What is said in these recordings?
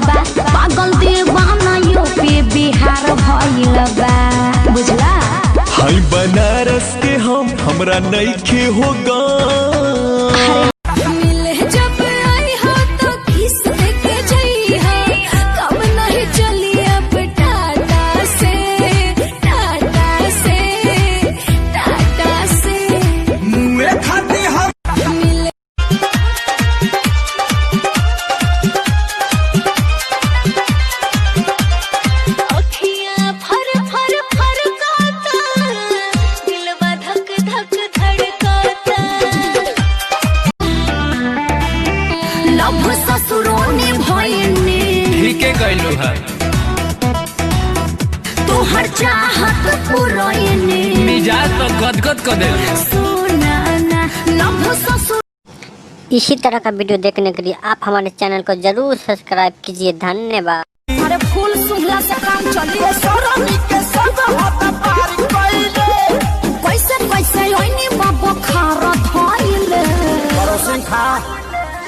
बा, पागल दीवाना यूपी बिहार भइल बा, बुझला। हाय बनारस के हमरा नइखे होगा। मिले जब आई हो तो किस के जई हो, कब नहीं चली अब टाटा से, टाटा से, टाटा से मुए खाती हम मिले। अखियां फर फर फरकाता, दिलवा धक धक धड़काता। लव ससुरों ने भइने ठीके कइलू है। तोहर चाहत पुरैने मिजाज तो गदगद कर दे। सुना ना लव ससुर। इसी तरह का वीडियो देखने के लिए आप हमारे चैनल को जरूर सब्सक्राइब कीजिए। धन्यवाद। अरे फूल सुंघला से काम चली के सब हाथ पार कइले। कैसे कैसे ओइनी बाबा खारा धइले। परोसिन खा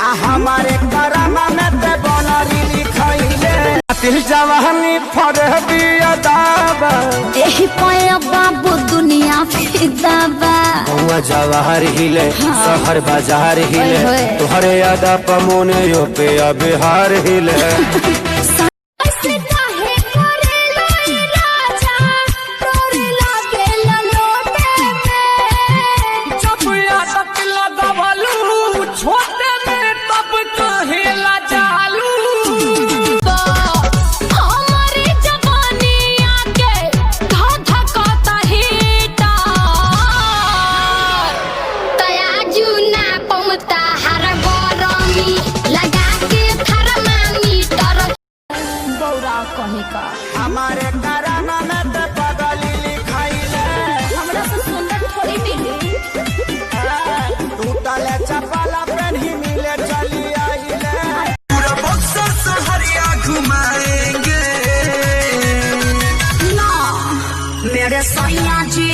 आ हमारे करामा में ते बनरी लिखइले। दिल जवानी फरहबी अदाबा। एही पाया बाबू दुनिया फिदा बा। हुआ जवाहर हिले शहर बाजार हिले। ओए। तोहरे यादा पमोने यो पे बिहार हिले। ऐसे काहे करेला ई राजा, तोरे लागेला लोटे में। जब यादक लगावलू छोटे में तब कहेला जालू। हमारी जवानी आके धधकाता हीटर, तयाजू ना पमता हर गरमी लगा के थर्मामीटर। बौरा कहीं का हमारे करामा में ते पगली लिखइले। हमरा से सुंदर थोड़ी मिली। टूटले चपला पेन्ही मिले चली आइले। पूरा बक्सर सहरिया घुमाएंगे। ना मेरे सैया जी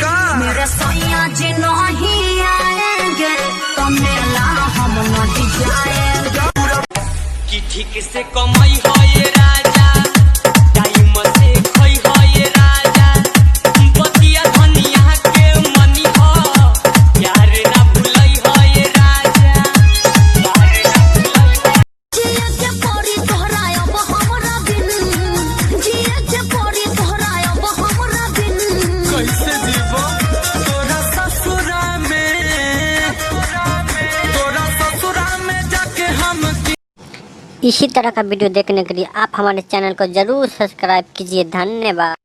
नहीं आएंगे तो मेला हम नहीं जाएंगे। कि ठीक से कमाई हो ये राजा, टाइम से खोई हो ये राजा, बतिया धनिया के मनी हो, यार ना भूलई हो ये राजा, यार ना भूलई हो। जिया के परी तोहरायब हमरा बिन, जिया के परी तोहरायब हमरा बिन। कैसे जीवो तोरा ससुरा में जाके हम। इसी तरह का वीडियो देखने के लिए आप हमारे चैनल को जरूर सब्सक्राइब कीजिए। धन्यवाद।